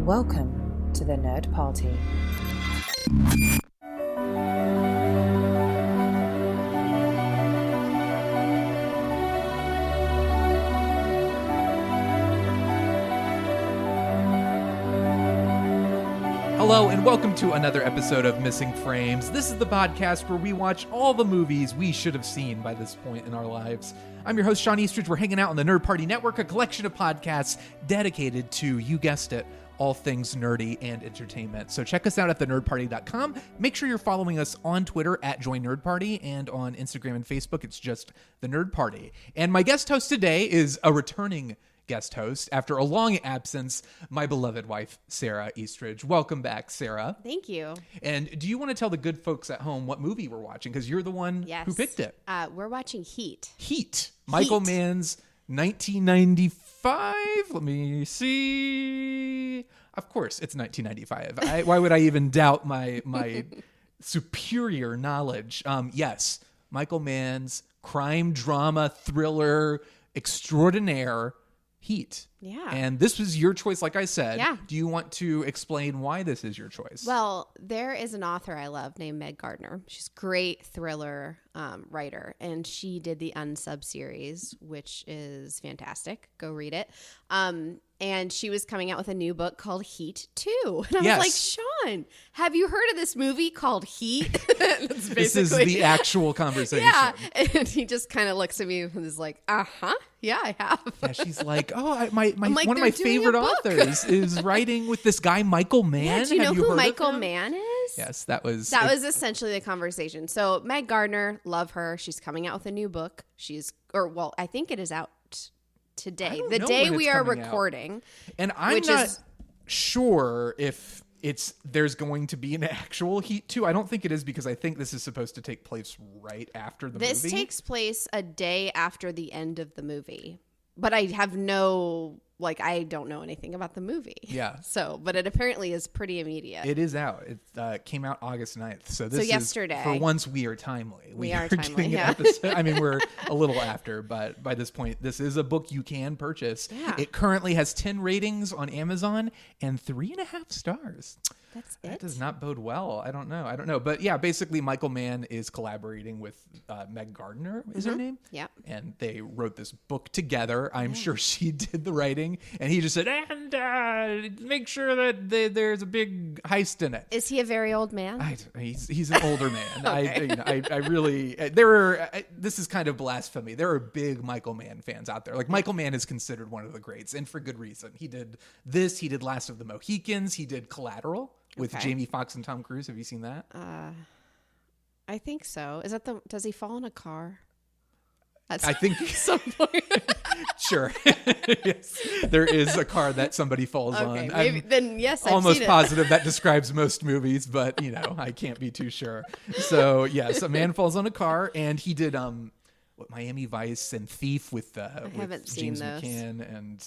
Welcome to the Nerd Party. Hello and welcome to another episode of Missing Frames. This is the podcast where we watch all the movies we should have seen by this point in our lives. I'm your host, Shawn Eastridge. We're hanging out on the Nerd Party Network, a collection of podcasts dedicated to, you guessed it, all things nerdy and entertainment. So check us out at thenerdparty.com. Make sure you're following us on Twitter at @JoinNerdParty and on Instagram and Facebook. It's just The Nerd Party. And my guest host today is a returning guest host after a long absence, my beloved wife, Sarah Eastridge. Welcome back, Sarah. Thank you. And do you want to tell the good folks at home what movie we're watching? Because you're the one who picked it. We're watching Heat. Heat. Michael Mann's 1995. Let me see. Of course, it's 1995. Why would I even doubt my superior knowledge? Yes, Michael Mann's crime drama thriller extraordinaire, Heat. Yeah. And this was your choice, like I said. Yeah. Do you want to explain why this is your choice? Well, there is an author I love named Meg Gardiner. She's a great thriller writer, and she did the Unsub series, which is fantastic. Go read it. And she was coming out with a new book called Heat 2. And I was like, Shawn, have you heard of this movie called Heat? This is the actual conversation. Yeah. And he just kind of looks at me and is like, yeah, I have. Yeah, she's like, one of like, my favorite authors is writing with this guy, Michael Mann. Yeah, do you know who Michael Mann is? Yes, that was essentially the conversation. So Meg Gardiner, love her. She's coming out with a new book. I think it is out today, the day we are recording. And I'm not sure if there's going to be an actual Heat 2. I don't think it is, because I think this is supposed to take place right after the movie. This takes place a day after the end of the movie. But I have I don't know anything about the movie. Yeah. But it apparently is pretty immediate. It is out. It came out August 9th. So this yesterday. is, for once, we are timely. We are timely, yeah. I mean, we're a little after, but by this point, this is a book you can purchase. Yeah. It currently has 10 ratings on Amazon and 3.5 stars. That's it? That does not bode well. I don't know. But yeah, basically, Michael Mann is collaborating with Meg Gardiner, is her name? Yeah. And they wrote this book together. I'm sure she did the writing. And he just said, and make sure that there's a big heist in it. Is he a very old man? He's an older man. Okay. I really, this is kind of blasphemy. There are big Michael Mann fans out there. Like, Michael Mann is considered one of the greats, and for good reason. He did this. He did Last of the Mohicans. He did Collateral with Jamie Foxx and Tom Cruise. Have you seen that? I think so. Is that does he fall in a car? I think at some point. Sure. Yes. There is a car that somebody falls on. Maybe, then yes, I've almost seen positive that describes most movies, but I can't be too sure. So yes, a man falls on a car, and he did Miami Vice and Thief with James McCann and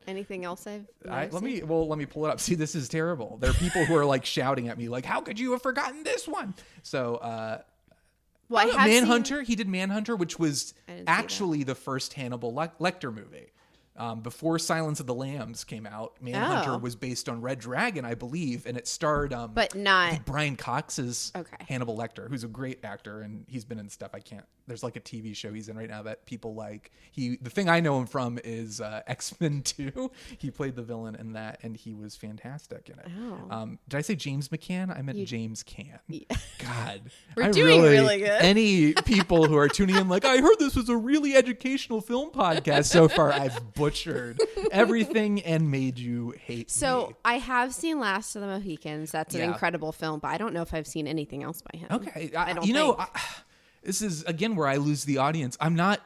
anything else let me pull it up. See, this is terrible. There are people who are like shouting at me like, how could you have forgotten this one? So Manhunter. He did Manhunter, which was actually the first Hannibal Lecter movie. Before Silence of the Lambs came out, Manhunter was based on Red Dragon, I believe, and it starred but not Brian Cox's Hannibal Lecter, who's a great actor, and he's been in stuff there's like a TV show he's in right now that people like. The thing I know him from is X-Men 2. He played the villain in that, and he was fantastic in it. Did I say James McCann? I meant James Caan. God. We're doing really good. Any people who are tuning in like, I heard this was a really educational film podcast so far, I've butchered everything and made you hate me. So I have seen Last of the Mohicans. That's an incredible film, but I don't know if I've seen anything else by him. Okay. This is, again, where I lose the audience. I'm not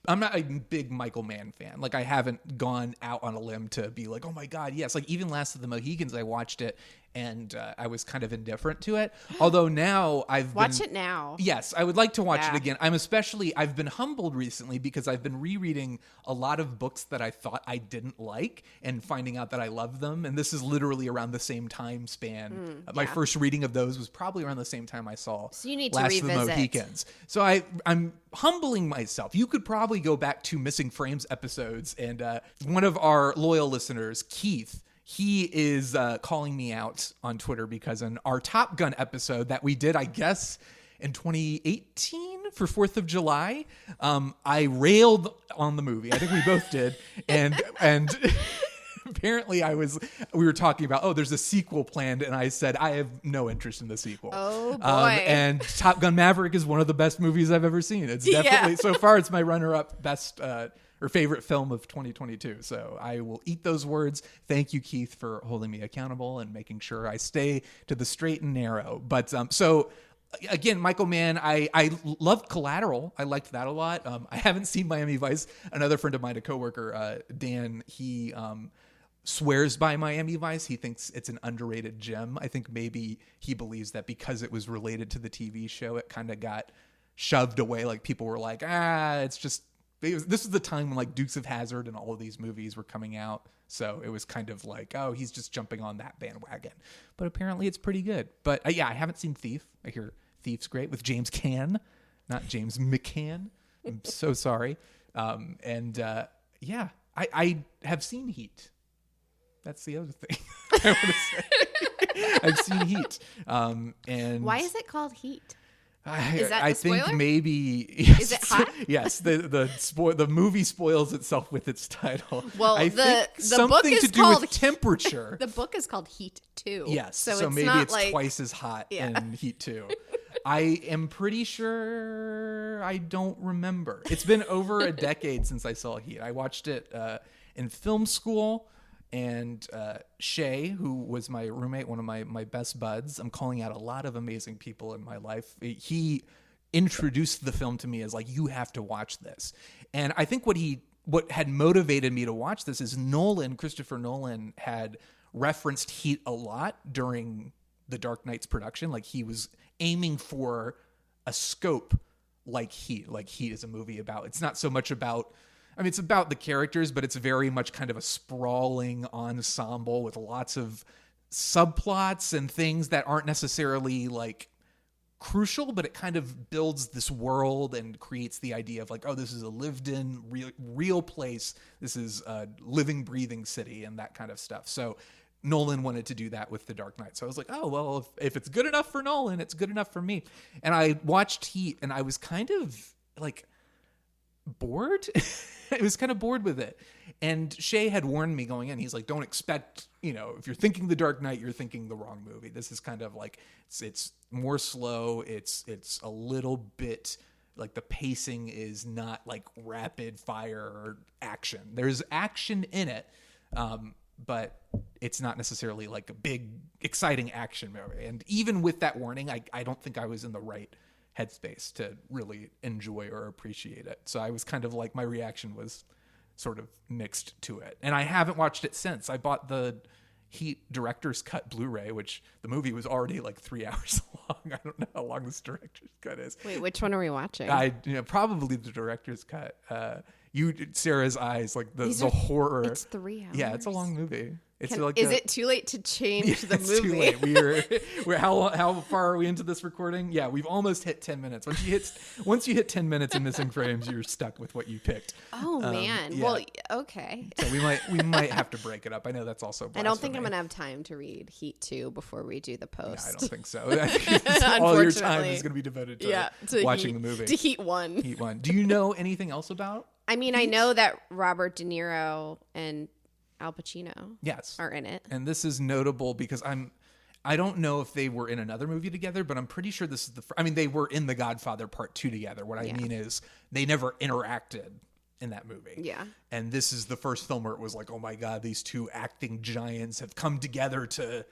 a big Michael Mann fan. Like, I haven't gone out on a limb to be like, oh my God, yes. Like, even Last of the Mohicans, I watched it and I was kind of indifferent to it. Although now Watch it now. Yes, I would like to watch it again. I've been humbled recently because I've been rereading a lot of books that I thought I didn't like and finding out that I love them. And this is literally around the same time span. My first reading of those was probably around the same time I saw So you need Last to revisit. of the Mohicans. So I'm humbling myself. You could probably go back to Missing Frames episodes, and one of our loyal listeners, Keith, he is calling me out on Twitter because in our Top Gun episode that we did, I guess, in 2018 for 4th of July, I railed on the movie. I think we both did. And apparently we were talking about, there's a sequel planned. And I said, I have no interest in the sequel. Oh, boy. And Top Gun Maverick is one of the best movies I've ever seen. It's definitely, so far, it's my runner-up best or favorite film of 2022. So I will eat those words. Thank you, Keith, for holding me accountable and making sure I stay to the straight and narrow. But so again, Michael Mann, I loved Collateral. I liked that a lot. I haven't seen Miami Vice. Another friend of mine, a coworker, Dan, he swears by Miami Vice. He thinks it's an underrated gem. I think maybe he believes that because it was related to the TV show, it kind of got shoved away. Like people were like, it's just, this is the time when like Dukes of Hazzard and all of these movies were coming out. So it was kind of like, he's just jumping on that bandwagon. But apparently it's pretty good. But I haven't seen Thief. I hear Thief's great with James Caan, not James McCann. I'm so sorry. I have seen Heat. That's the other thing I want to say. I've seen Heat. And why is it called Heat? Is that I think maybe yes. Is it hot? Yes, the movie spoils itself with its title. Well, I think the book is to do called with temperature. The book is called Heat 2. Yes, so it's maybe not it's like, twice as hot in Heat 2. I am pretty sure I don't remember. It's been over a decade since I saw Heat. I watched it in film school. And Shay, who was my roommate, one of my best buds, I'm calling out a lot of amazing people in my life. He introduced the film to me as like, you have to watch this. And I think what had motivated me to watch this is Christopher Nolan had referenced Heat a lot during the Dark Knight's production. Like he was aiming for a scope like Heat. Like Heat is a movie about, it's not so much about, it's about the characters, but it's very much kind of a sprawling ensemble with lots of subplots and things that aren't necessarily like crucial, but it kind of builds this world and creates the idea of like, this is a lived in real place. This is a living, breathing city and that kind of stuff. So Nolan wanted to do that with The Dark Knight. So I was like, if it's good enough for Nolan, it's good enough for me. And I watched Heat and I was kind of like bored. I was kind of bored with it. And Shay had warned me going in. He's like, don't expect, if you're thinking The Dark Knight, you're thinking the wrong movie. This is kind of like, it's more slow. It's a little bit like the pacing is not like rapid fire action. There's action in it. But it's not necessarily like a big, exciting action movie. And even with that warning, I don't think I was in the right headspace to really enjoy or appreciate it. So I was kind of like, my reaction was sort of mixed to it. And I haven't watched it since. I bought the Heat director's cut Blu-ray, which the movie was already like 3 hours long. I don't know how long this director's cut is. Wait, which one are we watching? Probably the director's cut. Sarah's eyes, like the horror. It's 3 hours. Yeah, it's a long movie. Is it too late to change the movie? It's too late. We're how far are we into this recording? Yeah, we've almost hit 10 minutes. Once you hit 10 minutes in Missing Frames, you're stuck with what you picked. Oh man. Yeah. Well, okay. So we might have to break it up. I know that's also blasphemy. I don't think I'm gonna have time to read Heat 2 before we do the post. Yeah, I don't think so. I think all your time is going to be devoted to watching the movie. To Heat 1. Heat 1. Do you know anything else about? I know that Robert De Niro and Al Pacino are in it. And this is notable because I don't know if they were in another movie together, but I'm pretty sure this is they were in The Godfather Part 2 together. What I mean is they never interacted in that movie. Yeah. And this is the first film where it was like, oh my God, these two acting giants have come together to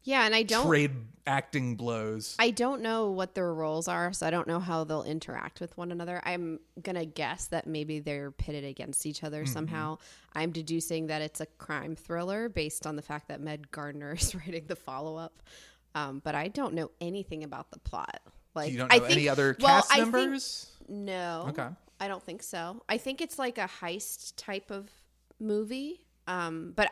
and I don't trade acting blows. I don't know what their roles are, so I don't know how they'll interact with one another. I'm gonna guess that maybe they're pitted against each other somehow. I'm deducing that it's a crime thriller based on the fact that Meg Gardiner is writing the follow-up. But I don't know anything about the plot. Like, you don't know any other cast members? No. Okay. I don't think so. I think it's like a heist type of movie. But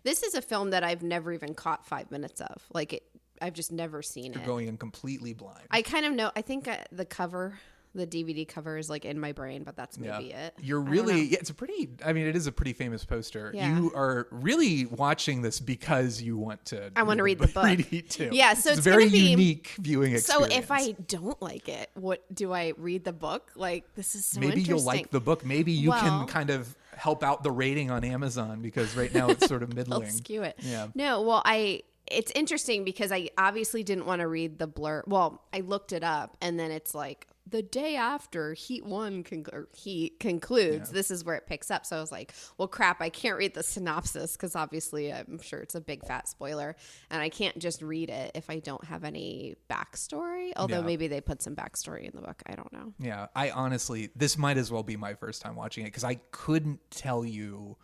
this is a film that I've never even caught 5 minutes of. Like I've just never seen it. You're going in completely blind. I kind of know. I think the cover The DVD cover is like in my brain, but that's maybe it. You're really, it is a pretty famous poster. Yeah. You are really watching this because you want to. I want to read the book. Read it too. Yeah, so it's a very unique viewing So experience. if I don't like it, what do I read the book? Like, this is so maybe interesting. you'll like the book. Maybe you can kind of help out the rating on Amazon, because right now it's sort of middling. I'll skew it. Yeah. No, well, it's interesting because I obviously didn't want to read the blurb. Well, I looked it up, and then it's like, the day after Heat concludes, this is where it picks up. So I was like, well, crap, I can't read the synopsis because obviously I'm sure it's a big fat spoiler, and I can't just read it if I don't have any backstory. Although maybe they put some backstory in the book. I don't know. Yeah, I honestly, this might as well be my first time watching it because I couldn't tell you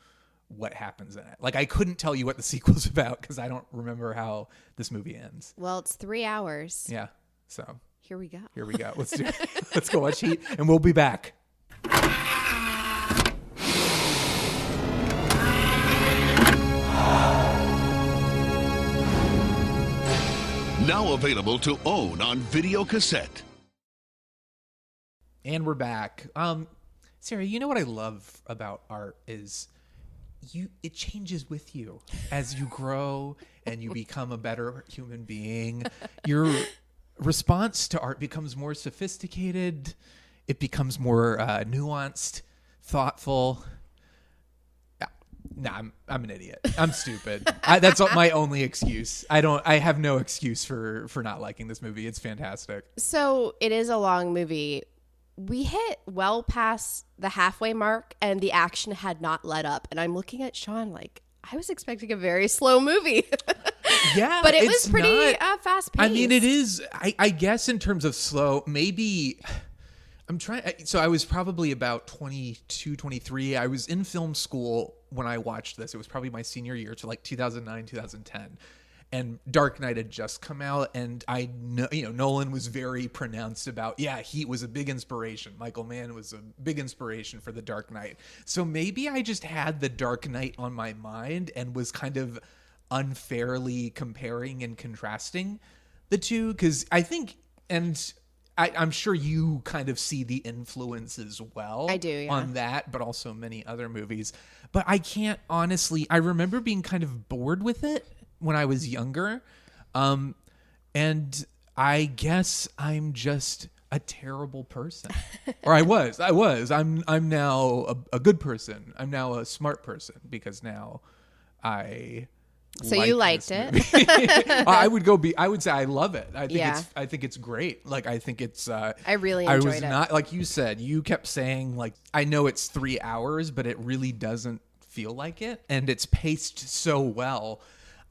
what happens in it. Like, I couldn't tell you what the sequel's about because I don't remember how this movie ends. Well, it's 3 hours. Yeah, so... Here we go. Let's do it. Let's go watch Heat, and we'll be back. Now available to own on video cassette. And we're back. Sarah, you know what I love about art is it changes with you as you grow and you become a better human being. Your response to art becomes more sophisticated. It becomes more nuanced, thoughtful. I'm an idiot. I'm stupid. That's my only excuse. I have no excuse for not liking this movie. It's fantastic. So it is a long movie. We hit well past the halfway mark, and the action had not let up. And I'm looking at Shawn like, I was expecting a very slow movie. Yeah, but it was pretty fast paced. I mean, it is. I guess in terms of slow, maybe I'm trying. So I was probably about 22, 23. I was in film school when I watched this. It was probably my senior year, to like 2009, 2010. And Dark Knight had just come out, and I know, Nolan was very pronounced about, Heat was a big inspiration. Michael Mann was a big inspiration for The Dark Knight. So maybe I just had The Dark Knight on my mind and was kind of unfairly comparing and contrasting the two, because I think, and I'm sure you kind of see the influence as well. I do, yeah. On that, but also many other movies. But I can't honestly, I remember being kind of bored with it when I was younger. And I guess I'm just a terrible person. Or I was. I'm now a good person. I'm now a smart person because now I So you liked it? I would say I love it. I think it's great. Like, I think it's I really enjoyed it. Not, like you said, you kept saying, like, I know it's 3 hours, but it really doesn't feel like it, and it's paced so well.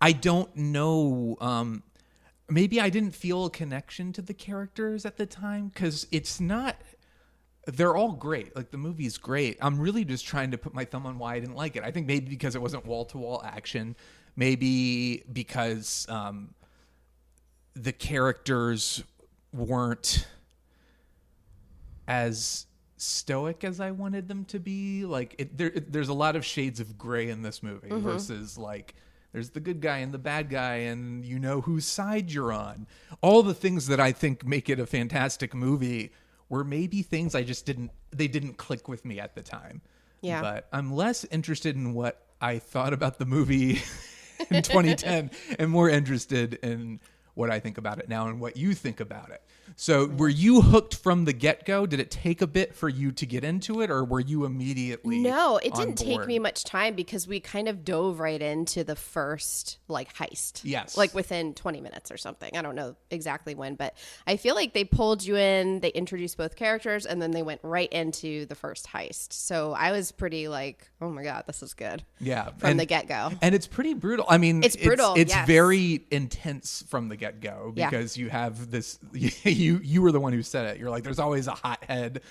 I don't know, maybe I didn't feel a connection to the characters at the time, because it's not, they're all great. Like, the movie's great. I'm really just trying to put my thumb on why I didn't like it. I think maybe because it wasn't wall-to-wall action. Maybe because the characters weren't as stoic as I wanted them to be. Like, there's a lot of shades of gray in this movie versus, like, there's the good guy and the bad guy, and you know whose side you're on. All the things that I think make it a fantastic movie were maybe things they didn't click with me at the time. Yeah. But I'm less interested in what I thought about the movie in 2010 and more interested in what I think about it now and what you think about it. So were you hooked from the get-go? Did it take a bit for you to get into it, or were you immediately No, it didn't on take board? me much time because we kind of dove right into the first, like, heist. Yes. Like, within 20 minutes or something. I don't know exactly when, but I feel like they pulled you in, they introduced both characters, and then they went right into the first heist. So I was pretty like, oh my God, this is good. Yeah. From the get-go. And it's pretty brutal. I mean, It's brutal, It's yes. very intense from the get-go because you have this, you were the one who said it. You're like, there's always a hothead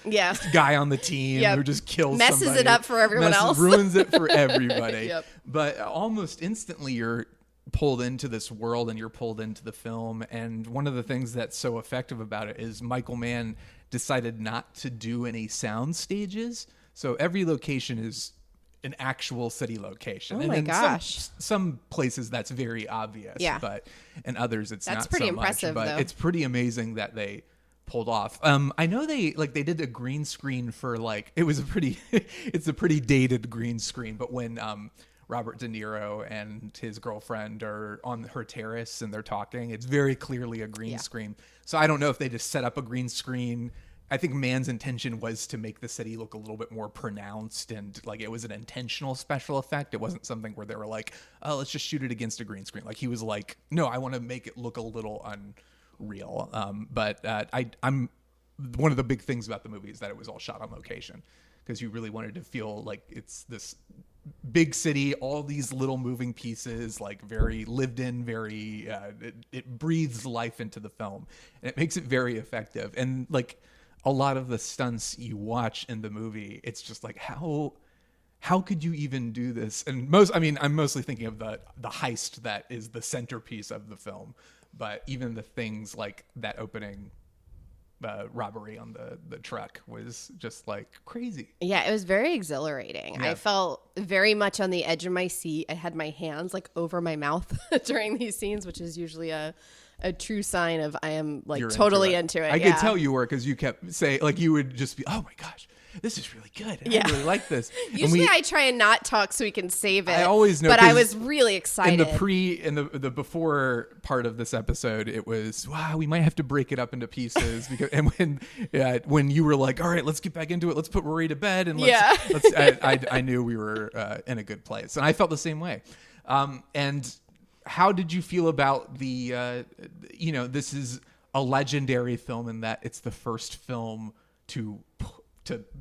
guy on the team who just kills Messes somebody. it up for everyone else. Ruins it for everybody. Yep. But almost instantly you're pulled into this world and you're pulled into the film. And one of the things that's so effective about it is Michael Mann decided not to do any sound stages. So every location is an actual city location. Oh and my in gosh. Some places that's very obvious. Yeah. But in others it's That's not pretty so impressive, much. But though. it's pretty amazing that they pulled off. I know they did a green screen for it's a pretty dated green screen, but when Robert De Niro and his girlfriend are on her terrace and they're talking, it's very clearly a green screen. So I don't know if they just set up a green screen. I think Mann's intention was to make the city look a little bit more pronounced, and like it was an intentional special effect. It wasn't something where they were like, oh, let's just shoot it against a green screen. Like he was like, no, I want to make it look a little unreal. But I'm one of the big things about the movie is that it was all shot on location, because you really wanted to feel like it's this big city, all these little moving pieces, like very lived in, very it breathes life into the film, and it makes it very effective. And like a lot of the stunts you watch in the movie, it's just like how could you even do this? And I'm mostly thinking of the heist that is the centerpiece of the film, but even the things like that opening robbery on the truck was just like crazy. Yeah, it was very exhilarating. Yeah. I felt very much on the edge of my seat. I had my hands like over my mouth during these scenes, which is usually a true sign of I am like You're totally into it. I could tell you were, because you kept saying, like, you would just be, oh my gosh, this is really good. I really like this. Usually I try and not talk so we can save it. I always know, but I was really excited. In the before part of this episode, it was, wow, we might have to break it up into pieces. Because, and when you were like, all right, let's get back into it. Let's put Rory to bed. And I knew we were in a good place. And I felt the same way. And how did you feel about the, this is a legendary film in that it's the first film to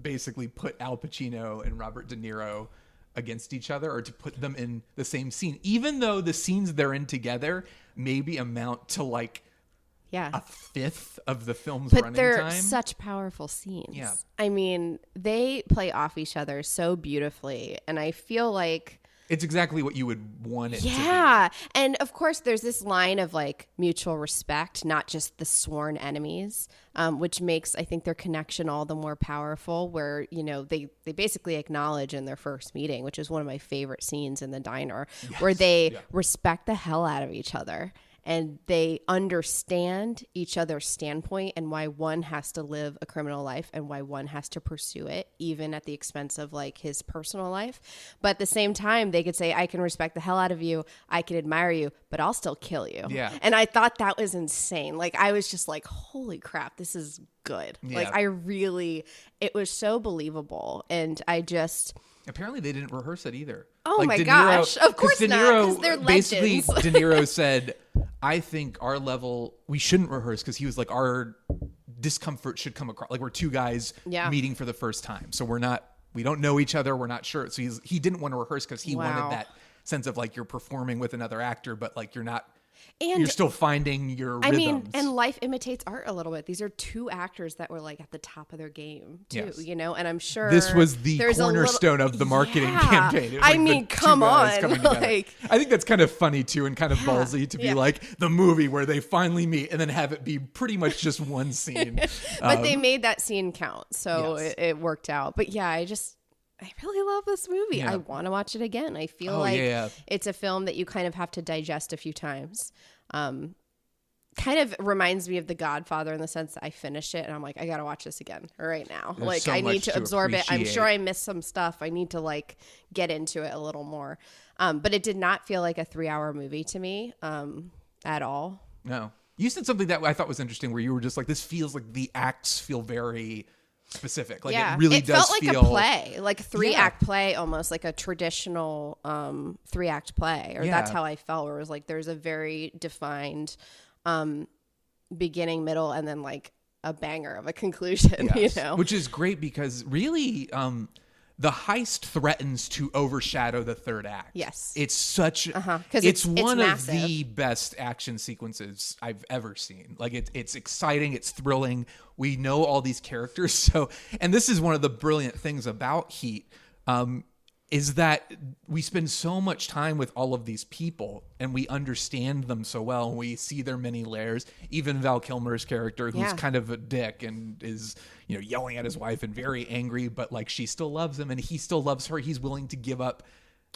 basically put Al Pacino and Robert De Niro against each other, or to put them in the same scene, even though the scenes they're in together maybe amount to like a fifth of the film's running time. But they're such powerful scenes. Yeah. I mean, they play off each other so beautifully, and I feel like it's exactly what you would want it to be. Yeah. And of course, there's this line of like mutual respect, not just the sworn enemies, which makes, I think, their connection all the more powerful, where, they basically acknowledge in their first meeting, which is one of my favorite scenes in the diner, where they respect the hell out of each other. And they understand each other's standpoint and why one has to live a criminal life and why one has to pursue it, even at the expense of like his personal life. But at the same time, they could say, I can respect the hell out of you. I can admire you, but I'll still kill you. Yeah. And I thought that was insane. Like, I was just like, holy crap, this is good. Yeah. Like, it was so believable. And apparently they didn't rehearse it either. Oh, like my gosh. Of course not, because they're legends. Basically, De Niro said, I think our level, we shouldn't rehearse, because he was like, our discomfort should come across. Like, we're two guys meeting for the first time. So we don't know each other. We're not sure. So he didn't want to rehearse, because he wanted that sense of like, you're performing with another actor, but like you're still finding your rhythms. And life imitates art a little bit. These are two actors that were like at the top of their game too, and I'm sure this was the cornerstone of the marketing campaign. It was like come on. Like, I think that's kind of funny too, and kind of ballsy to be like the movie where they finally meet and then have it be pretty much just one scene. But they made that scene count, so it worked out. But I really love this movie. I want to watch it again. I feel it's a film that you kind of have to digest a few times. Kind of reminds me of The Godfather in the sense that I finished it and I'm like, I got to watch this again right now. There's like, I need to absorb it. I'm sure I missed some stuff. I need to like get into it a little more. But it did not feel like a 3-hour movie to me at all. No. You said something that I thought was interesting, where you were just like, this feels like the acts feel very specific. Like it really does felt like a play, like a 3-act play, almost like a traditional 3-act play, or that's how I felt, where it was like there's a very defined beginning, middle, and then like a banger of a conclusion. Which is great, because really the heist threatens to overshadow the third act. Yes. It's such it's one of the best action sequences I've ever seen. Like it's exciting, it's thrilling. We know all these characters. So, and this is one of the brilliant things about Heat, is that we spend so much time with all of these people and we understand them so well, and we see their many layers. Even Val Kilmer's character, who's kind of a dick and is, yelling at his wife and very angry, but like she still loves him and he still loves her. He's willing to give up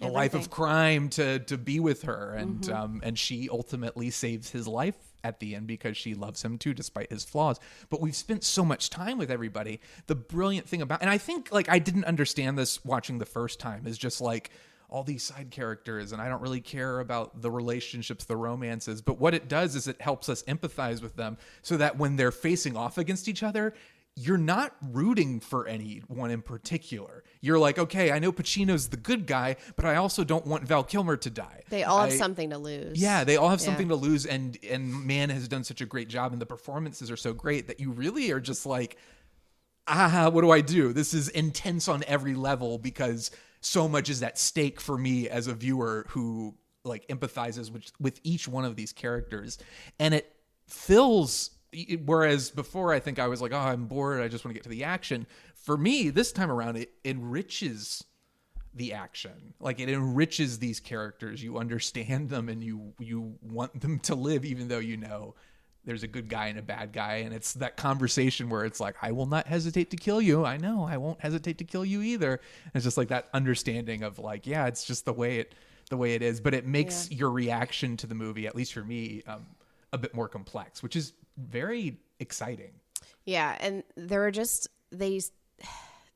a life of crime to be with her. And, and she ultimately saves his life at the end because she loves him too, despite his flaws. But we've spent so much time with everybody. The brilliant thing about, and I think like I didn't understand this watching the first time, is just like all these side characters, and I don't really care about the relationships, the romances. But what it does is it helps us empathize with them so that when they're facing off against each other, you're not rooting for anyone in particular. You're like, okay, I know Pacino's the good guy, but I also don't want Val Kilmer to die. They all have something to lose. Yeah, they all have something to lose, and Mann has done such a great job, and the performances are so great that you really are just like, what do I do? This is intense on every level because so much is at stake for me as a viewer who like empathizes with each one of these characters, and it fills. Whereas before, I think I was like, oh, I'm bored, I just want to get to the action. For me, this time around, it enriches the action. Like, it enriches these characters. You understand them and you want them to live, even though you know there's a good guy and a bad guy. And it's that conversation where it's like, I will not hesitate to kill you. I know, I won't hesitate to kill you either. And it's just like that understanding of like, yeah, it's just the way it is. But it makes your reaction to the movie, at least for me, a bit more complex, which is very exciting. Yeah, and there were just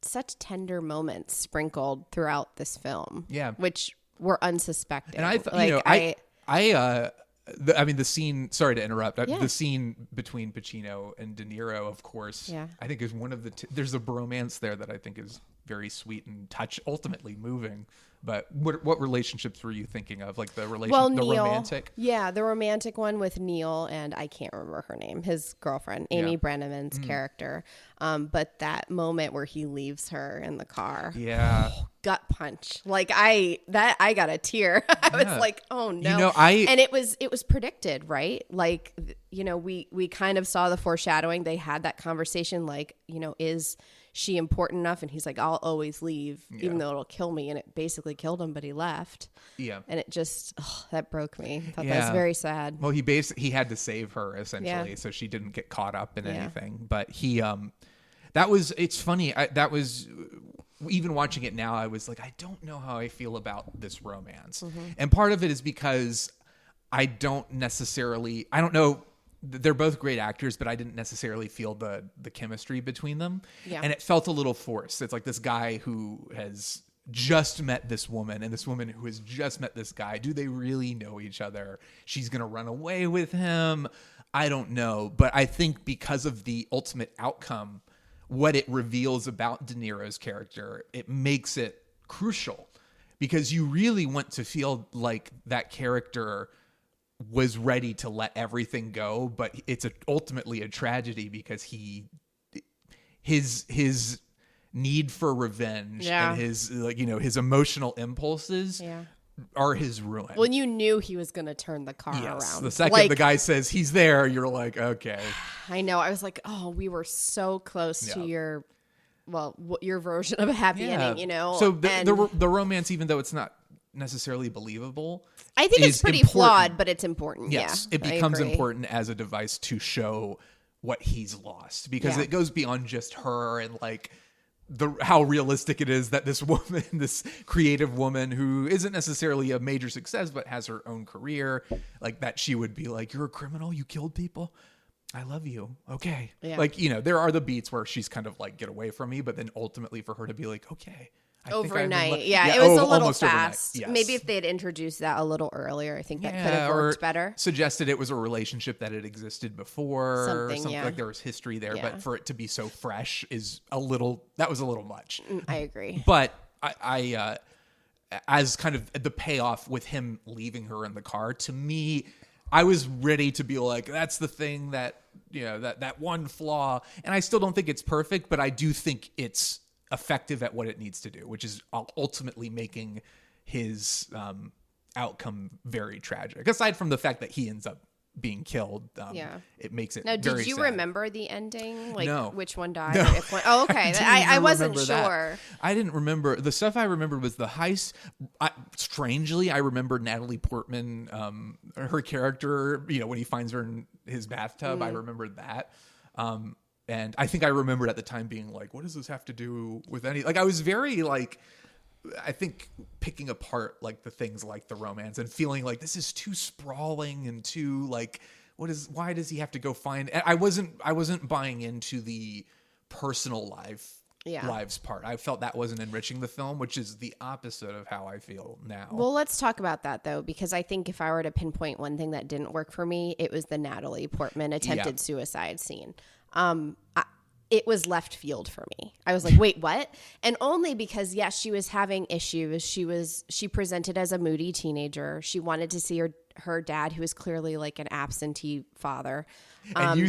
such tender moments sprinkled throughout this film. Yeah, which were unsuspecting. And I thought, like, you know, I mean, the scene. Sorry to interrupt. The scene between Pacino and De Niro, of course. Yeah. I think is one of the. There's a bromance there that I think is very sweet and ultimately moving. But what relationships were you thinking of? Like the relationship, the romantic? Yeah, the romantic one with Neil and I can't remember her name, his girlfriend, Amy Brenneman's character. But that moment where he leaves her in the car. Yeah. Gut punch. Like I got a tear. I was like, oh no. You know, and it was predicted, right? Like, you know, we kind of saw the foreshadowing. They had that conversation like, you know, is she important enough? And he's like, I'll always leave, even though it'll kill me. And it basically killed him, but he left. Yeah. And it just, that broke me. I thought that was very sad. Well, he had to save her essentially, so she didn't get caught up in anything. But it's funny. That was, even watching it now, I was like, I don't know how I feel about this romance. Mm-hmm. And part of it is because I don't know. They're both great actors, but I didn't necessarily feel the chemistry between them. Yeah. And it felt a little forced. It's like this guy who has just met this woman and this woman who has just met this guy. Do they really know each other? She's going to run away with him. I don't know. But I think because of the ultimate outcome, what it reveals about De Niro's character, it makes it crucial because you really want to feel like that character was ready to let everything go, but it's ultimately a tragedy because his need for revenge and his his emotional impulses are his ruin. Well, you knew he was going to turn the car around. The second the guy says he's there, you're like, okay. I know. I was like, oh, we were so close to your version of a happy ending, you know? So the romance, even though it's not necessarily believable, I think it's pretty flawed, but it's important. Yes, it becomes important as a device to show what he's lost because it goes beyond just her and like how realistic it is that this woman, this creative woman who isn't necessarily a major success but has her own career, like that she would be like, you're a criminal, you killed people, I love you, okay. Like, you know, there are the beats where she's kind of like, get away from me, but then ultimately for her to be like, okay, overnight. It was a little fast. Yes. Maybe if they had introduced that a little earlier, I think that could have worked better. Suggested it was a relationship that had existed before. Something like there was history there, but for it to be so fresh that was a little much. I agree. But I as kind of the payoff with him leaving her in the car, to me, I was ready to be like, that's the thing that, you know, that one flaw. And I still don't think it's perfect, but I do think it's effective at what it needs to do, which is ultimately making his outcome very tragic. Aside from the fact that he ends up being killed, it makes it now, very did you sad. Remember the ending? Like, no. Which one died? No. Or if one, oh, okay. I wasn't sure. That. I didn't remember. The stuff I remembered was the heist. Strangely, I remember Natalie Portman, her character, you know, when he finds her in his bathtub, I remembered that. And I think I remembered at the time being like, what does this have to do with any... Like, I was very, like... I think picking apart, like, the things like the romance and feeling like this is too sprawling and too, like... why does he have to go find? And I wasn't buying into the personal lives part. I felt that wasn't enriching the film, which is the opposite of how I feel now. Well, let's talk about that though, because I think if I were to pinpoint one thing that didn't work for me, it was the Natalie Portman attempted suicide scene. It was left field for me. I was like, wait, what? And only because, yes, she was having issues. She presented as a moody teenager. She wanted to see her dad, who was clearly like an absentee father. And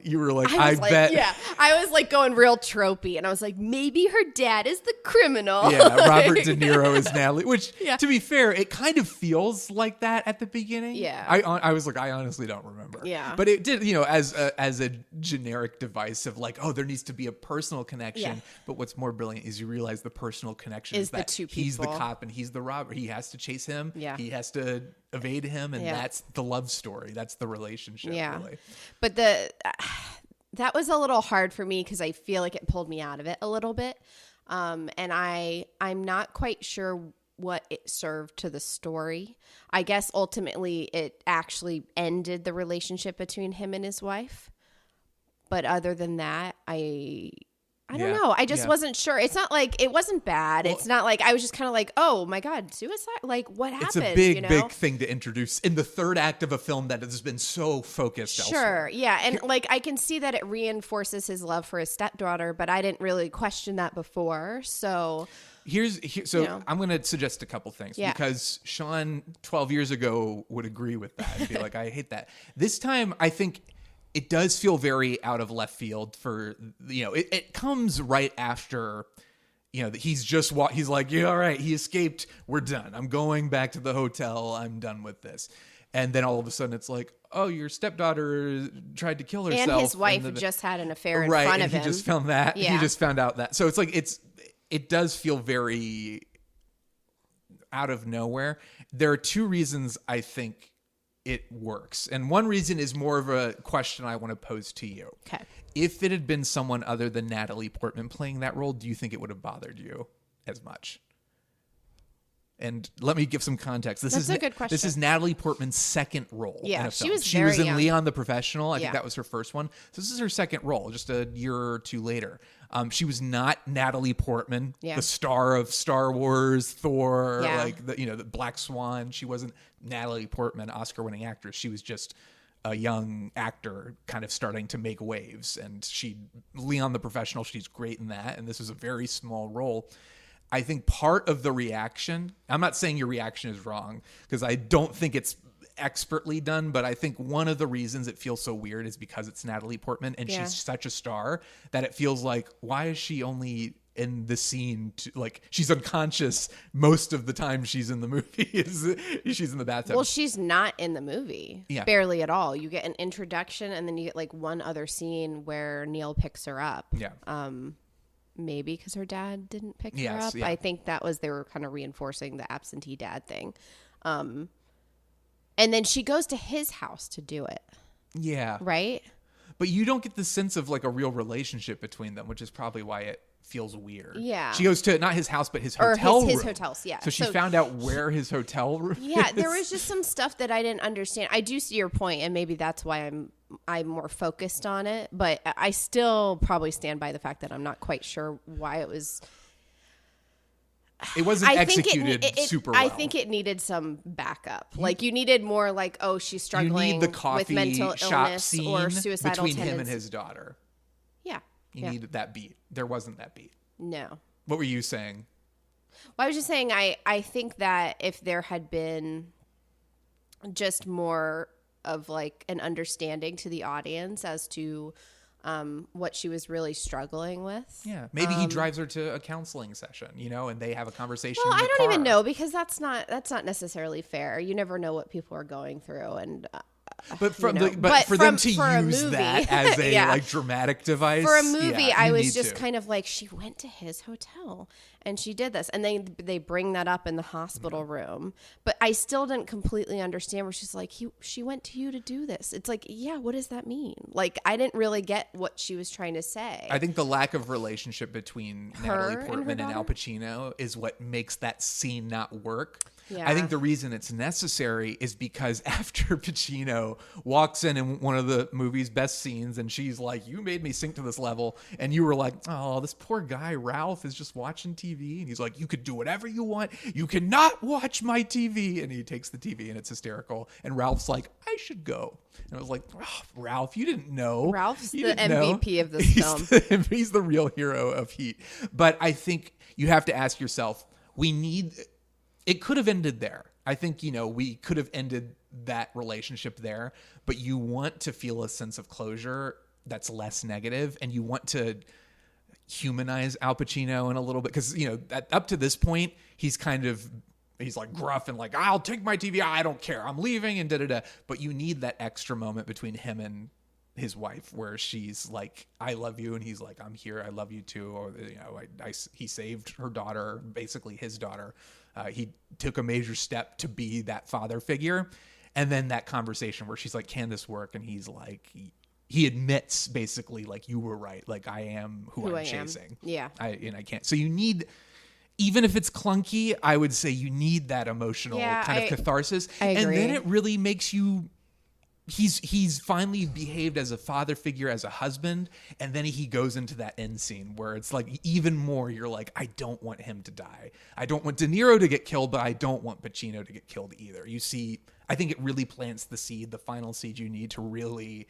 you were like, I bet. Yeah. I was like going real tropey. And I was like, maybe her dad is the criminal. Yeah, Robert De Niro is Natalie. Which, to be fair, it kind of feels like that at the beginning. Yeah. I was like, I honestly don't remember. Yeah. But it did, as a generic device of like, oh, there needs to be a personal connection. Yeah. But what's more brilliant is you realize the personal connection is that the two he's the people. cop and he's the robber. He has to chase him. Yeah. He has to evade him. And that's the love story. That's the relationship, really. But that was a little hard for me because I feel like it pulled me out of it a little bit. And I'm not quite sure what it served to the story. I guess ultimately it actually ended the relationship between him and his wife. But other than that, I don't know. I just wasn't sure. It's not like it wasn't bad. Well, it's not like I was just kind of like, oh my God, suicide? Like what happened? It's a big thing to introduce in the third act of a film that has been so focused elsewhere. Yeah. And like I can see that it reinforces his love for his stepdaughter, but I didn't really question that before. So I'm going to suggest a couple things because Shawn 12 years ago would agree with that and be like, I hate that. This time, I think it does feel very out of left field for, it comes right after, he's like, yeah, all right, he escaped. We're done. I'm going back to the hotel. I'm done with this. And then all of a sudden it's like, oh, your stepdaughter tried to kill herself. And his wife just had an affair in front of him. He just found that. Yeah. He just found out that. So it's like, it does feel very out of nowhere. There are two reasons I think it works. And one reason is more of a question I want to pose to you. Okay. If it had been someone other than Natalie Portman playing that role, do you think it would have bothered you as much? And let me give some context. That's a good question. This is Natalie Portman's second role in a film. She was in young. Leon the Professional. I think that was her first one. So this is her second role, just a year or two later. She was not Natalie Portman, the star of Star Wars, Thor, the Black Swan. She wasn't Natalie Portman, Oscar-winning actress. She was just a young actor kind of starting to make waves. And Leon the Professional, she's great in that. And this was a very small role. I think part of the reaction, I'm not saying your reaction is wrong because I don't think it's expertly done, but I think one of the reasons it feels so weird is because it's Natalie Portman and she's such a star that it feels like, why is she only in the scene? She's unconscious most of the time she's in the movie. She's in the bathtub. Well, she's not in the movie. Barely at all. You get an introduction and then you get like one other scene where Neil picks her up. Maybe because her dad didn't pick her up. I think they were kind of reinforcing the absentee dad thing. And then she goes to his house to do it. Yeah. Right? But you don't get the sense of like a real relationship between them, which is probably why it feels weird. Yeah. She goes to not his house, but his hotel room. His hotels, yeah. So she found out where his hotel room is. There was just some stuff that I didn't understand. I do see your point, and maybe that's why I'm more focused on it. But I still probably stand by the fact that I'm not quite sure why it was. It wasn't executed super well. I think it needed some backup. Like you needed more like, oh, she's struggling you need the coffee with mental shop illness scene or suicidal between tendencies. him and his daughter. Yeah. You needed that beat. There wasn't that beat. No. What were you saying? Well, I was just saying I think that if there had been just more of like an understanding to the audience as to what she was really struggling with. Yeah. Maybe he drives her to a counseling session, and they have a conversation Well, in the I don't car. even know because that's not necessarily fair. You never know what people are going through and But for them to use that as a dramatic device for a movie, I was just kind of like, she went to his hotel and she did this, and they bring that up in the hospital room, but I still didn't completely understand where she's like, she went to you to do this. It's like, what does that mean? Like, I didn't really get what she was trying to say. I think the lack of relationship between Natalie Portman and Al Pacino is what makes that scene not work. Yeah. I think the reason it's necessary is because after Pacino walks in one of the movie's best scenes and she's like, you made me sink to this level. And you were like, oh, this poor guy, Ralph, is just watching TV. And he's like, you could do whatever you want. You cannot watch my TV. And he takes the TV and it's hysterical. And Ralph's like, I should go. And I was like, oh, Ralph, you didn't know. Ralph's You the didn't know. MVP of this film. He's the real hero of Heat. But I think you have to ask yourself, it could have ended there. I think, we could have ended that relationship there, but you want to feel a sense of closure that's less negative, and you want to humanize Al Pacino in a little bit, because, up to this point, he's like gruff and like, I'll take my TV, I don't care, I'm leaving, and da-da-da. But you need that extra moment between him and his wife where she's like, I love you, and he's like, I'm here, I love you too. Or he saved her daughter, basically his daughter. He took a major step to be that father figure. And then that conversation where she's like, can this work? And he's like, he admits basically like, you were right, like I am who I'm chasing. Yeah. I can't. So you need, even if it's clunky, I would say you need that emotional kind of catharsis. I agree. And then it really makes you, he's finally behaved as a father figure, as a husband, and then he goes into that end scene where it's like even more, you're like, I don't want him to die. I don't want De Niro to get killed, but I don't want Pacino to get killed either. You see, I think it really plants the seed, the final seed you need to really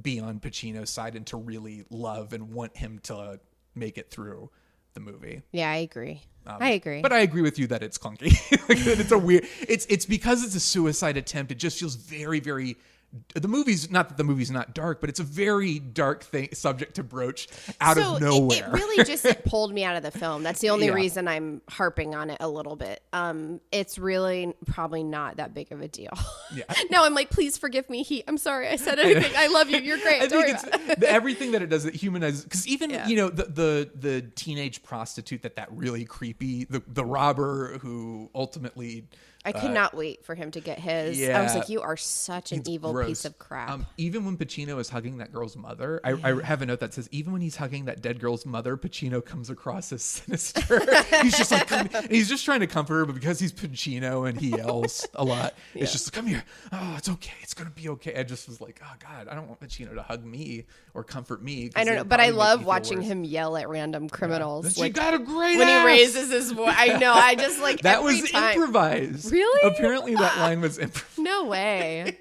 be on Pacino's side and to really love and want him to make it through the movie. Yeah, I agree. I agree. But I agree with you that it's clunky. It's a weird, it's because it's a suicide attempt. It just feels very, very, the movie's not that the movie's not dark, but it's a very dark subject to broach out of nowhere. It really just pulled me out of the film. That's the only reason I'm harping on it a little bit. It's really probably not that big of a deal. Yeah. No, I'm like, please forgive me, Heat. I'm sorry I said anything. I love you. You're great. I think it's everything that it does, it humanizes. Because even the teenage prostitute that really creepy, the robber who ultimately. I could not wait for him to get his. Yeah. I was like, you are such an evil piece of crap. Even when Pacino is hugging that girl's mother, I have a note that says, even when he's hugging that dead girl's mother, Pacino comes across as sinister. He's just like, he's just trying to comfort her, but because he's Pacino and he yells a lot, it's just, come here. Oh, it's okay. It's going to be okay. I just was like, oh God, I don't want Pacino to hug me or comfort me. I don't know, but I love watching him yell at random criminals. She got a great when ass. He raises his voice. I know. I just like that every was time. Improvised. Really? Apparently that line was improvised. No way.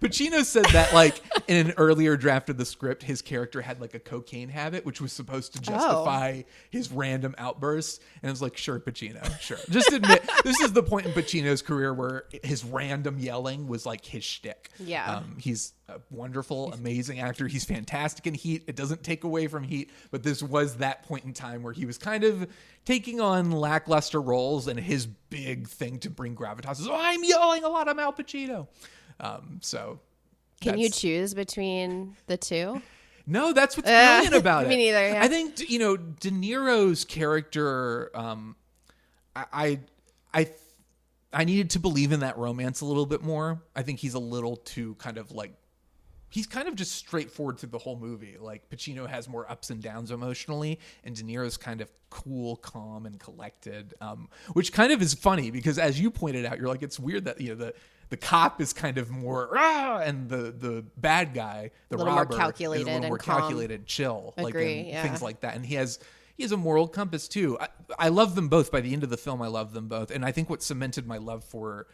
Pacino said that like in an earlier draft of the script, his character had like a cocaine habit, which was supposed to justify his random outbursts. And I was like, sure, Pacino, sure. Just admit, this is the point in Pacino's career where his random yelling was like his shtick. Yeah. He's a wonderful, amazing actor. He's fantastic in Heat. It doesn't take away from Heat, but this was that point in time where he was kind of taking on lackluster roles, and his big thing to bring gravitas is, I'm yelling a lot, I'm Al Pacino. Can you choose between the two? No, that's what's brilliant about it. Me neither. Yeah. I think De Niro's character. I needed to believe in that romance a little bit more. I think he's a little too kind of like. He's kind of just straightforward through the whole movie. Like Pacino has more ups and downs emotionally, and De Niro's kind of cool, calm, and collected, which kind of is funny because, as you pointed out, you're like, it's weird that the cop is kind of more and the bad guy, the robber, is a little more calculated, chill, Agree, like things like that. And he has a moral compass too. I love them both. By the end of the film, I love them both, and I think what cemented my love for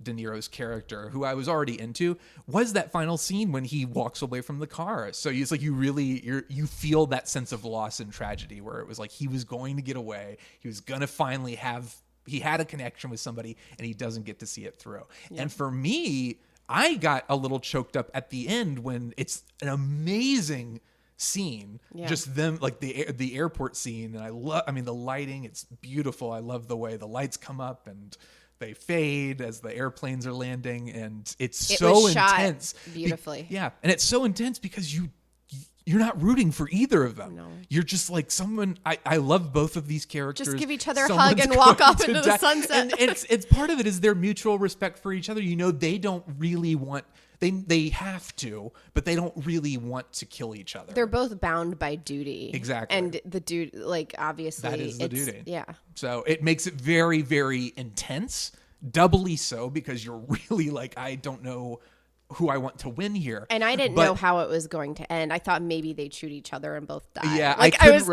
De Niro's character, who I was already into, was that final scene when he walks away from the car. So it's like you feel that sense of loss and tragedy, where it was like he was going to get away, he was gonna finally he had a connection with somebody, and he doesn't get to see it through. Yeah. And for me, I got a little choked up at the end when it's an amazing scene, just them, like the airport scene, and I mean the lighting, it's beautiful. I love the way the lights come up and they fade as the airplanes are landing, and it's so intense. Beautifully. And it's so intense because you're not rooting for either of them. No. You're just like someone. I love both of these characters. Just give each other a hug and walk off into the sunset. And it's part of it is their mutual respect for each other. They don't really want. They have to, but they don't really want to kill each other. They're both bound by duty. Exactly. And the duty, like, obviously. That is the duty. Yeah. So it makes it very, very intense, doubly so because you're really like, I don't know who I want to win here. And I didn't know how it was going to end. I thought maybe they'd shoot each other and both die. Yeah, like, I was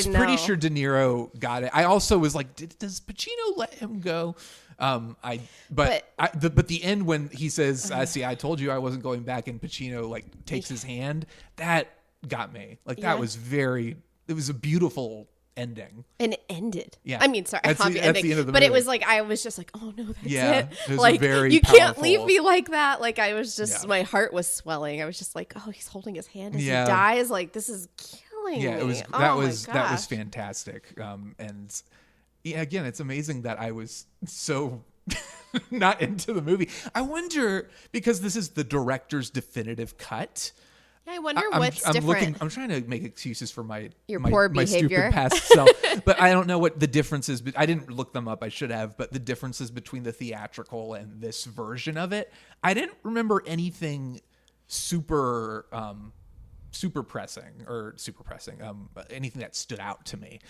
didn't pretty know. sure De Niro got it. I also was like, does Pacino let him go? But the end when he says, "See, I told you I wasn't going back," and Pacino like takes his hand, that got me. Like that was it was a beautiful ending. And it ended. Yeah. I mean, sorry, That's the end of the but movie. it was like, I was just like, oh no, that's Yeah, it was like, very you can't powerful. leave me like that. Like I was just, Yeah. my heart was swelling. I was just like, oh, he's holding his hand as Yeah. he dies. Like this is killing Yeah, me. it was Oh that my was gosh. fantastic. And yeah, again, it's amazing that I was so not into the movie. I wonder, because this is the director's definitive cut. I wonder I'm what's different. looking. I'm trying to make excuses for my poor my stupid behavior. past self, but I don't know what the difference is. But I didn't look them up. I should have. But the differences between the theatrical and this version of it, I didn't remember anything super pressing. Anything that stood out to me.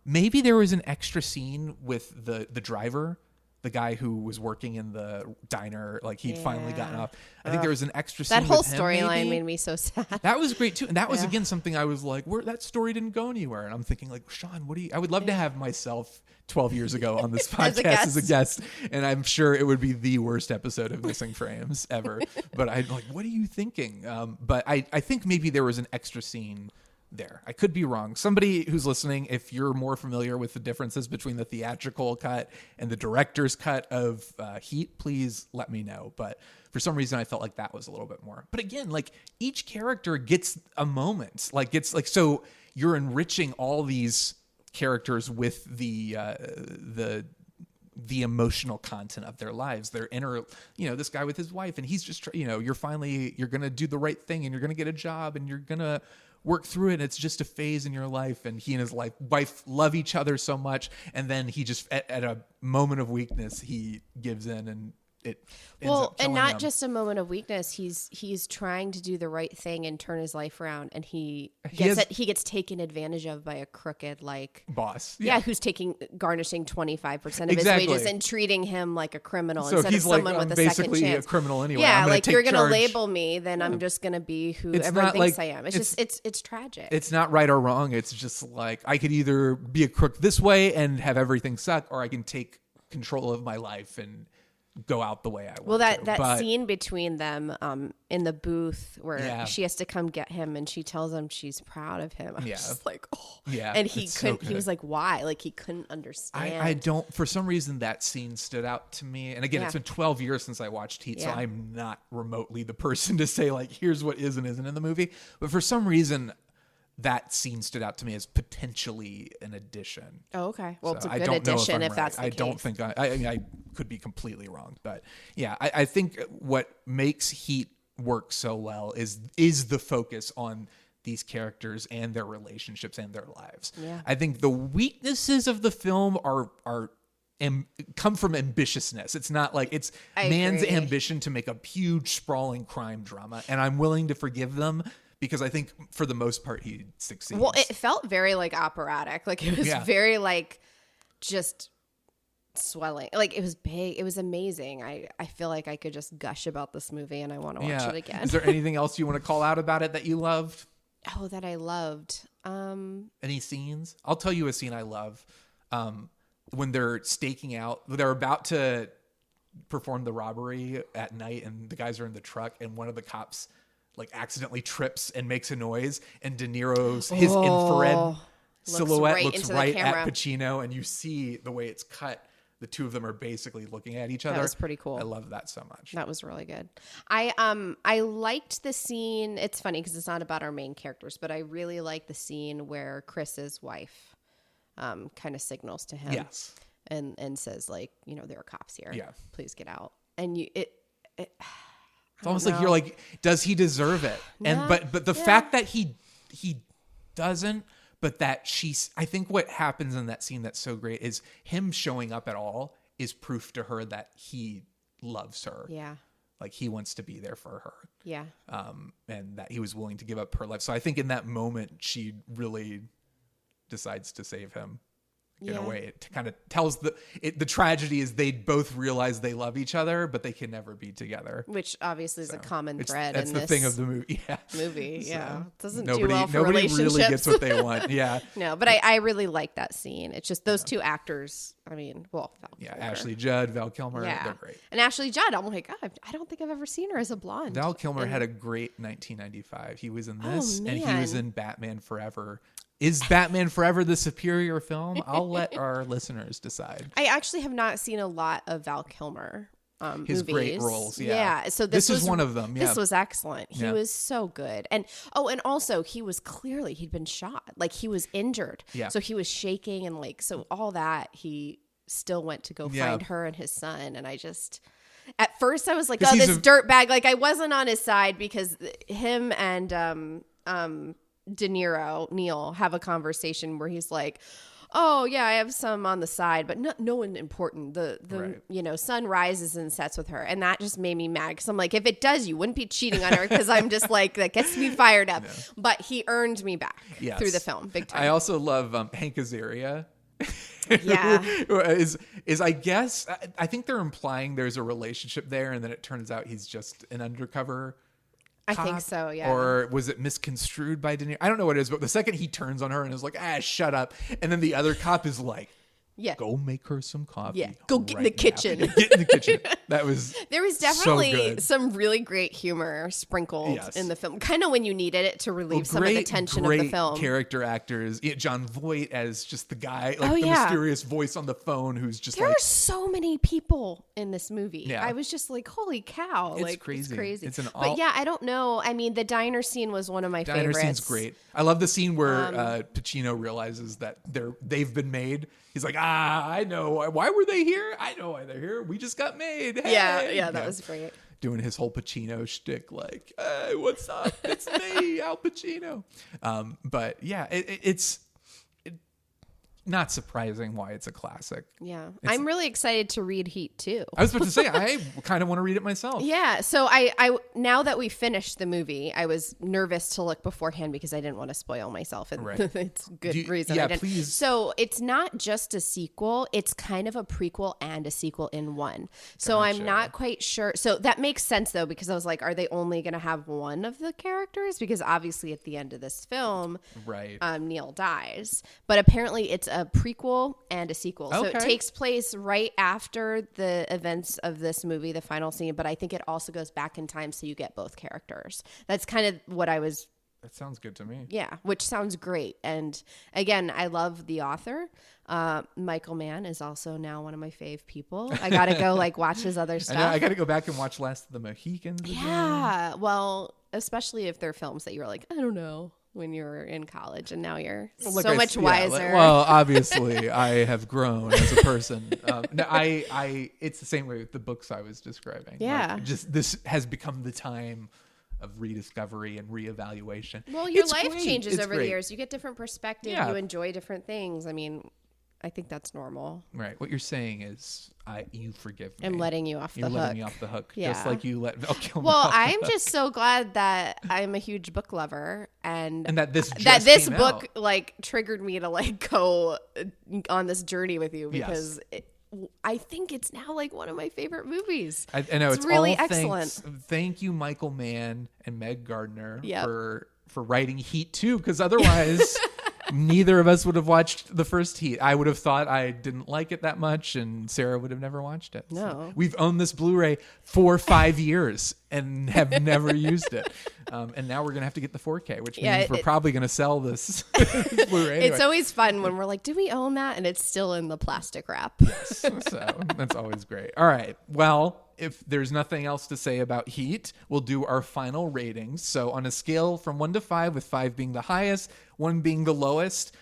Maybe there was an extra scene with the driver. The guy who was working in the diner, like he'd finally gotten off. I think there was an extra scene. That whole with him, storyline maybe. made me so sad. That was great too, and that was again something I was like, "Where that story didn't go anywhere." And I'm thinking, like, Shawn, what do you? I would love to have myself 12 years ago on this podcast as a guest, and I'm sure it would be the worst episode of Missing Frames ever. But I'm like, what are you thinking? But I think maybe there was an extra scene there. I could be wrong. Somebody who's listening, if you're more familiar with the differences between the theatrical cut and the director's cut of Heat, please let me know. But for some reason, I felt like that was a little bit more. But again, like each character gets a moment. Like it's like, so you're enriching all these characters with the emotional content of their lives, their inner, this guy with his wife, and he's just, you're going to do the right thing and you're going to get a job and you're going to work through it. And it's just a phase in your life. And he and his wife love each other so much. And then he just, at a moment of weakness, he gives in and it ends up and killing not him. just a moment of weakness. He's trying to do the right thing and turn his life around, and he has- gets taken advantage of by a crooked boss. Yeah, who's garnishing 25% of Exactly. his wages and treating him like a criminal So instead of he's like, someone I'm with a second basically chance. a criminal anyway. Yeah, I'm gonna like take you're gonna charge. label me, then I'm just gonna be who It's everyone not thinks like- I am. It's tragic. It's not right or wrong. It's just like, I could either be a crook this way and have everything suck, or I can take control of my life and go out the way I want. Well, that But scene between them in the booth where Yeah. she has to come get him and she tells him she's proud of him. I was Yeah. just like, oh. Yeah, And he it's so couldn't, he good. was like, why? Like he couldn't understand. I don't, for some reason, that scene stood out to me. And again, Yeah. it's been 12 years since I watched Heat, so Yeah. I'm not remotely the person to say, like, here's what is and isn't in the movie. But for some reason, that scene stood out to me as potentially an addition. Oh, okay. Well, So it's a I good don't know addition I'm if right. that's the I case. don't think I mean, I could be completely wrong, but yeah, I think what makes Heat work so well is the focus on these characters and their relationships and their lives. Yeah. I think the weaknesses of the film are come from ambitiousness. It's not like it's I man's agree. ambition to make a huge sprawling crime drama, and I'm willing to forgive them because I think for the most part he succeeds. Well, it felt very like operatic. Like it was Yeah. very like just swelling. Like it was big. It was amazing. I feel like I could just gush about this movie and I want to watch it again. Is there anything else you want to call out about it that you loved? Oh, that I loved. Any scenes? I'll tell you a scene I love. When they're staking out, they're about to perform the robbery at night, and the guys are in the truck, and one of the cops like accidentally trips and makes a noise, and De Niro's his infrared silhouette right looks into the right at camera. Pacino, and you see the way it's cut. The two of them are basically looking at each other. That was pretty cool. I love that so much. That was really good. I liked the scene. It's funny because it's not about our main characters, but I really like the scene where Chris's wife kind of signals to him Yes. and says like, there are cops here. Yeah. Please get out. And It's almost like you're like, does he deserve it? And Yeah. but the fact that he doesn't, but that I think what happens in that scene that's so great is him showing up at all is proof to her that he loves her. Yeah. Like he wants to be there for her. Yeah. And that he was willing to give up her life. So I think in that moment she really decides to save him. in Yeah. a way. It kind of tells the tragedy is they both realize they love each other, but they can never be together. Which obviously is a common thread That's in the this thing of the movie. Yeah. movie. So Yeah. It doesn't nobody, do well for nobody relationships. really gets what they want. Yeah. No, but I really like that scene. It's just those two actors. I mean, well, Val Kilmer. Ashley Judd, Val Kilmer, Yeah. they're great. And Ashley Judd, I'm like, God, I don't think I've ever seen her as a blonde. Val Kilmer had a great 1995. He was in this, and he man. was in Batman Forever. Is Batman Forever the superior film? I'll let our listeners decide. I actually have not seen a lot of Val Kilmer His movies. great roles, yeah. So This was is one of them, yeah. This was excellent. He Yeah. was so good. And also he was clearly, he'd been shot. Like he was injured. Yeah. So he was shaking and like, so all that, he still went to go Yeah. find her and his son. And I just, at first I was like, 'Cause oh, he's this dirtbag. Like I wasn't on his side because him and De Niro, Neil, have a conversation where he's like, oh yeah, I have some on the side, but no one important. The Right. Sun rises and sets with her, and that just made me mad because I'm like, if it does, you wouldn't be cheating on her because I'm just like that gets me fired up. Yeah. But he earned me back through the film, big time. I also love Hank Azaria. Yeah. is I guess I think they're implying there's a relationship there, and then it turns out he's just an undercover. I think so, yeah. Or was it misconstrued by De Niro? I don't know what it is, but the second he turns on her and is like, shut up. And then the other cop is like, go make her some coffee. Yeah, go get in the kitchen. Get in the kitchen. That was There was definitely some really great humor sprinkled in the film, kind of when you needed it to relieve some of the tension of the film. Character actors. John Voight as just the guy, like the mysterious voice on the phone who's just there are so many people in this movie. Yeah. I was just like, holy cow. It's crazy. It's crazy. But yeah, I don't know. I mean, the diner scene was one of my favorites. Diner scene's great. I love the scene where Pacino realizes that they've been made. He's like, I know. Why were they here? I know why they're here. We just got made. Hey. Yeah, that was great. Doing his whole Pacino shtick, like, hey, what's up? It's me, Al Pacino. But yeah, it's not surprising why it's a classic. Yeah. I'm really excited to read Heat too. I was about to say, I kind of want to read it myself. Yeah. So I now that we finished the movie, I was nervous to look beforehand because I didn't want to spoil myself. And it's good reason I didn't. Please. So it's not just a sequel. It's kind of a prequel and a sequel in one. So I'm not quite sure. So that makes sense though, because I was like, are they only going to have one of the characters? Because obviously at the end of this film, Neil dies. But apparently it's a prequel and a sequel. So it takes place right after the events of this movie, the final scene, but I think it also goes back in time so you get both characters. That's kind of what I was... That sounds good to me. Yeah, which sounds great. And again, I love the author. Michael Mann is also now one of my fave people. I got to go watch his other stuff. I got to go back and watch Last of the Mohicans again. Yeah, well, especially if they're films that you were like, I don't know, when you were in college, and now you're much wiser. Well, obviously, I have grown as a person. It's the same way with the books I was describing. Yeah, just this has become the time of rediscovery and reevaluation. Well, your life changes over the years. You get different perspective. Yeah. You enjoy different things. I mean, I think that's normal. Right. What you're saying is, you forgive me. I'm letting you off the hook. You're letting me off the hook, just like you let Val Kilmer Well, off the I'm hook. just so glad that I'm a huge book lover, and that this book out. triggered me to go on this journey with you because I think it's now one of my favorite movies. I know it's really all excellent. Thank you, Michael Mann and Meg Gardiner, for writing Heat 2, because otherwise neither of us would have watched the first Heat. I would have thought I didn't like it that much, and Sarah would have never watched it. No. So we've owned this Blu-ray for 5 years and have never used it. And now we're going to have to get the 4K, which means we're probably going to sell this Blu-ray. Anyway. It's always fun when we're like, do we own that? And it's still in the plastic wrap. Yes. So that's always great. All right. Well, if there's nothing else to say about Heat, we'll do our final ratings. So on a scale from 1 to 5, with 5 being the highest, 1 being the lowest,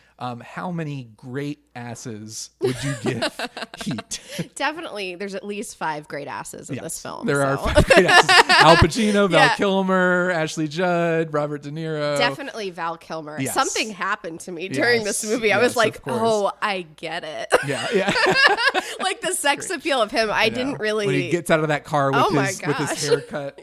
how many great asses would you give Heat? Definitely, there's at least 5 great asses in this film. There are 5 great asses. Al Pacino, Val Kilmer, Ashley Judd, Robert De Niro. Definitely Val Kilmer. Yes. Something happened to me during this movie. I was like, oh, I get it. Yeah. The sex appeal of him, I didn't really... When he gets out of that car with his haircut.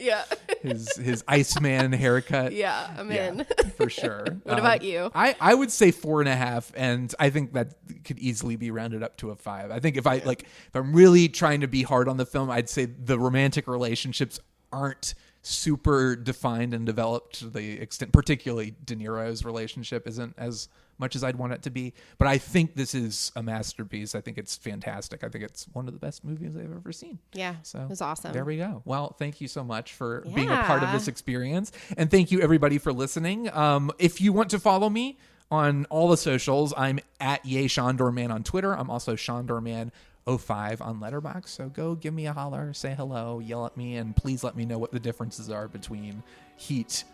His Iceman haircut. Yeah, I'm in. For sure. What about you? I would say 4.5, and I think that could easily be rounded up to a 5. I think if I'm really trying to be hard on the film, I'd say the romantic relationships aren't super defined and developed to the extent, particularly De Niro's relationship isn't as much as I'd want it to be. But I think this is a masterpiece. I think it's fantastic. I think it's one of the best movies I've ever seen. Yeah, so it was awesome. There we go. Well, thank you so much for being a part of this experience. And thank you everybody for listening. If you want to follow me on all the socials, I'm at YayShawnDoorman on Twitter. I'm also ShawnDoorman05 on Letterboxd. So go give me a holler, say hello, yell at me, and please let me know what the differences are between Heat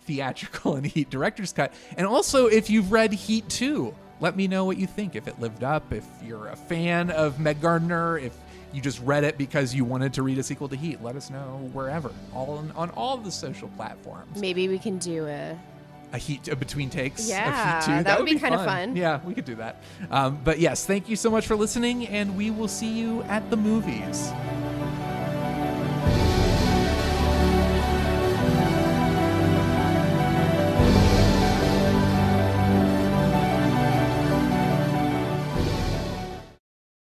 theatrical and Heat director's cut. And also, if you've read Heat 2, let me know what you think. If it lived up, if you're a fan of Meg Gardiner, if you just read it because you wanted to read a sequel to Heat, let us know wherever, on all of the social platforms. Maybe we can do a between takes. Yeah, of Heat 2. that would be kind of fun. Yeah, we could do that. But yes, thank you so much for listening, and we will see you at the movies.